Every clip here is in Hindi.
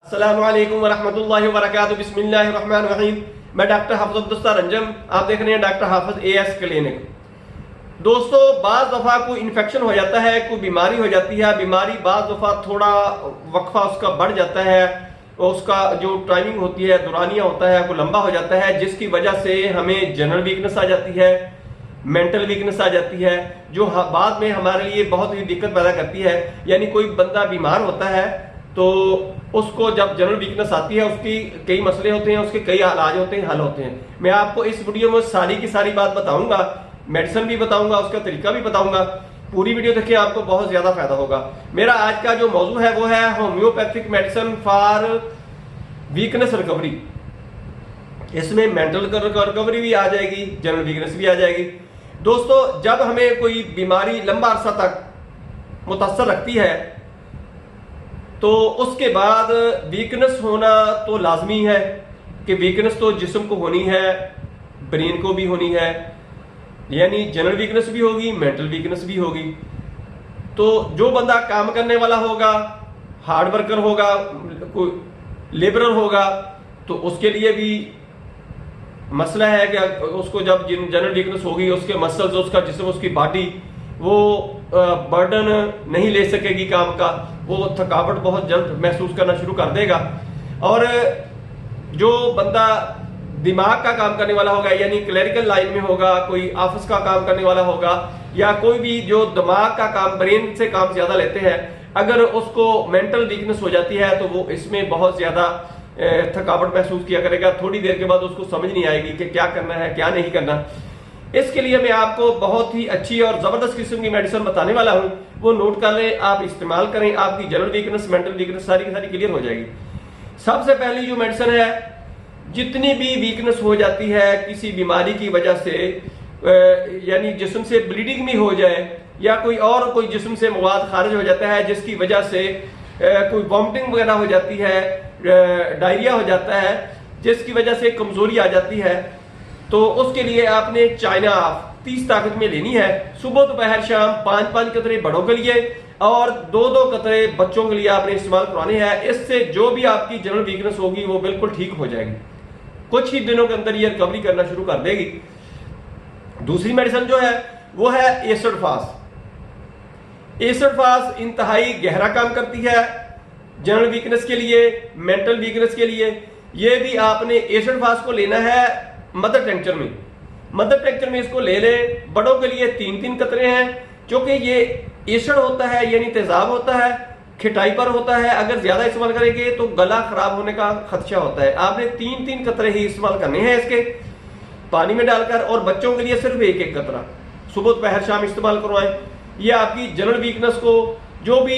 अस्सलामु अलैकुम वरहमतुल्लाहि वबरकातुहू। बिस्मिल्लाहिर रहमानिर रहीम। मैं डॉक्टर हाफिज अब्दुल रंजन, आप देख रहे हैं डॉक्टर हाफिज एएस क्लिनिक। दोस्तों, बाज़ दफ़ा कोई इन्फेक्शन हो जाता है, कोई बीमारी हो जाती है, बीमारी बाज़ दफ़ा थोड़ा वक्फा उसका बढ़ जाता है, उसका जो टाइमिंग होती है दौरानिया होता है वो लंबा हो जाता है, जिसकी वजह से हमें जनरल वीकनेस आ जाती है, मेंटल वीकनेस आ जाती है, जो बाद में हमारे लिए बहुत ही दिक्कत पैदा करती है। यानी कोई बंदा बीमार होता है तो उसको जब जनरल वीकनेस आती है, उसकी कई मसले होते हैं, उसके कई इलाज होते हैं, हल होते हैं। मैं आपको इस वीडियो में सारी की सारी बात बताऊंगा, मेडिसिन भी बताऊंगा, उसका तरीका भी बताऊंगा। पूरी वीडियो देखिए, आपको बहुत ज्यादा फायदा होगा। मेरा आज का जो मौजू है वो है homeopathic medicine for weakness recovery. इसमें मेंटल रिकवरी भी आ जाएगी, जनरल वीकनेस भी आ जाएगी। दोस्तों, जब हमें कोई बीमारी लंबा अरसा तक मुतासर रखती है तो उसके बाद वीकनेस होना तो लाजमी है कि वीकनेस तो जिस्म को होनी है, ब्रेन को भी होनी है, यानी जनरल वीकनेस भी होगी, मेंटल वीकनेस भी होगी। तो जो बंदा काम करने वाला होगा, हार्ड वर्कर होगा, कोई लेबरर होगा, तो उसके लिए भी मसला है कि उसको जब जनरल वीकनेस होगी, उसके मसल्स, उसका जिस्म, उसकी बॉडी वो बर्डन नहीं ले सकेगी काम का, वो थकावट बहुत जल्द महसूस करना शुरू कर देगा। और जो बंदा दिमाग का काम करने वाला होगा, यानी क्लरिकल लाइन में होगा, कोई ऑफिस का काम करने वाला होगा, या कोई भी जो दिमाग का काम, ब्रेन से काम ज्यादा लेते हैं, अगर उसको मेंटल वीकनेस हो जाती है तो वो इसमें बहुत ज्यादा थकावट महसूस किया करेगा। थोड़ी देर के बाद उसको समझ नहीं आएगी कि क्या करना है, क्या नहीं करना। इसके लिए मैं आपको बहुत ही अच्छी और जबरदस्त किस्म की मेडिसिन बताने वाला हूं, वो नोट कर लें, आप इस्तेमाल करें, आपकी जनरल वीकनेस, मेंटल वीकनेस सारी की सारी क्लियर हो जाएगी। सबसे पहली जो मेडिसिन है, जितनी भी वीकनेस हो जाती है किसी बीमारी की वजह से, यानी जिस्म से ब्लीडिंग भी हो जाए, या कोई जिस्म से मवाद खारिज हो जाता है जिसकी वजह से कोई वॉमिटिंग वगैरह हो जाती है, डायरिया हो जाता है, जिसकी वजह से कमजोरी आ जाती है, तो उसके लिए आपने चाइना ऑफ 30 ताकत में लेनी है। सुबह दोपहर शाम 5-5 कतरे बड़ों के लिए और 2-2 कतरे बच्चों के लिए आपने इस्तेमाल करवाने हैं। इससे जो भी आपकी जनरल वीकनेस होगी वो बिल्कुल ठीक हो जाएगी, कुछ ही दिनों के अंदर ये रिकवरी करना शुरू कर देगी। दूसरी मेडिसिन जो है वो है एसिड फास्ट। एसिड फास्ट इंतहाई गहरा काम करती है जनरल वीकनेस के लिए, मेंटल वीकनेस के लिए। ये भी आपने एसिड फास्ट को लेना है मदर टेंचर में। मदर टेंचर में इसको ले लें। बड़ों के लिए 3-3 कतरे हैं, क्योंकि ये एसिड होता है, यानी तेजाब होता है, खिटाई पर होता है। अगर ज्यादा इस्तेमाल करेंगे तो गला खराब होने का खदशा होता है। आपने 3-3 कतरे ही इस्तेमाल करने हैं इसके, पानी में डालकर। और बच्चों के लिए सिर्फ 1-1 कतरा सुबह दोपहर शाम इस्तेमाल करवाएं। ये आपकी जनरल वीकनेस को, जो भी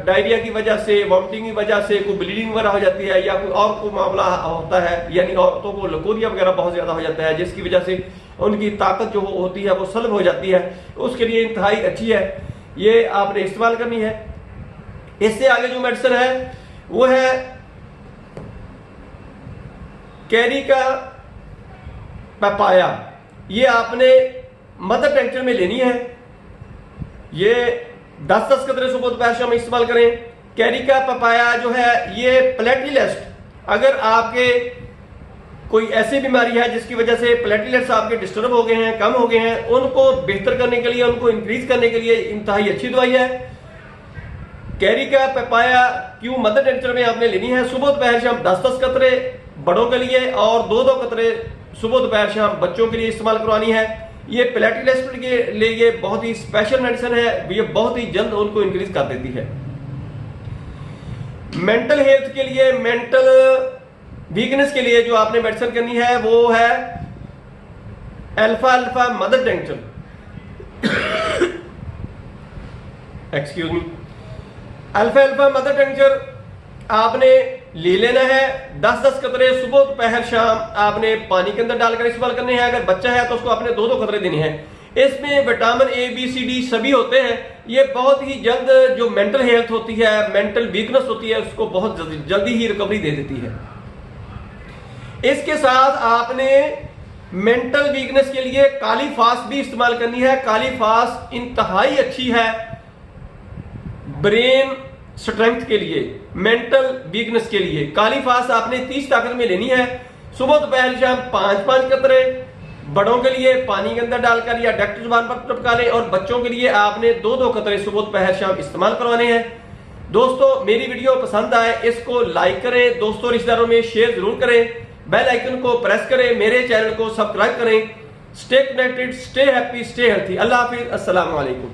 डायरिया की वजह से, वॉमिटिंग की वजह से कोई ब्लीडिंग वगैरह हो जाती है, या कोई और कोई मामला होता है, यानी औरतों को लकोरिया वगैरह बहुत ज्यादा हो जाता है, जिसकी वजह से उनकी ताकत जो होती है वो सल्ब हो जाती है, उसके लिए इंतहाई अच्छी है, ये आपने इस्तेमाल करनी है। इससे आगे जो मेडिसिन है वो है कैरी का पपाया। ये आपने मदर टेंचर में लेनी है। ये 10-10 कतरे सुबह दोपहर शाम इस्तेमाल करें। कैरी का पपाया जो है ये प्लेटलेट्स, अगर आपके कोई ऐसी बीमारी है जिसकी वजह से प्लेटलेट्स आपके डिस्टर्ब हो गए हैं, कम हो गए हैं, उनको बेहतर करने के लिए, उनको इंक्रीज करने के लिए इंतहाई अच्छी दवाई है। कैरी का पपाया क्यों मदर टेंचर में आपने लेनी है। सुबह दोपहर शाम 10-10 कतरे बड़ों के लिए और 2-2 कतरे सुबह दोपहर शाम बच्चों के लिए इस्तेमाल करवानी है। ये प्लेटलेट्स के लिए बहुत ही स्पेशल मेडिसिन है, ये बहुत ही जल्द उनको इंक्रीज कर देती है। मेंटल हेल्थ के लिए, मेंटल वीकनेस के लिए जो आपने मेडिसिन करनी है वो है alpha alpha mother tincture, excuse me. Alpha alpha mother tincture आपने ले लेना है। 10-10 कतरे सुबह दोपहर शाम आपने पानी के अंदर डालकर इस्तेमाल करने हैं। अगर बच्चा है तो उसको आपने 2-2 कतरे देने हैं। इसमें vitamin A, B, C, D सभी होते हैं। ये बहुत ही जल्द जो मेंटल हेल्थ होती है, मेंटल वीकनेस होती है, उसको बहुत जल्दी ही रिकवरी दे देती है। इसके साथ आपने मेंटल वीकनेस के लिए काली फास्ट भी इस्तेमाल करनी है। काली फास्ट इंतहाई अच्छी है ब्रेन स्ट्रेंथ के लिए, मेंटल वीकनेस के लिए। काली फास्ट आपने 30 ताकत में लेनी है। सुबह दोपहर शाम 5-5 कतरे बड़ों के लिए पानी के अंदर डालकर या डॉक्टर जुबान पर टपका लें, और बच्चों के लिए आपने 2-2 कतरे सुबह दोपहर शाम इस्तेमाल करवाने हैं। दोस्तों मेरी वीडियो पसंद आए इसको लाइक करें, दोस्तों रिश्तेदारों में शेयर जरूर करें, बेल आइकन को प्रेस करें, मेरे चैनल को सब्सक्राइब करें। Stay connected, stay happy, stay healthy. अल्लाह हाफिज, अस्सलाम वालेकुम।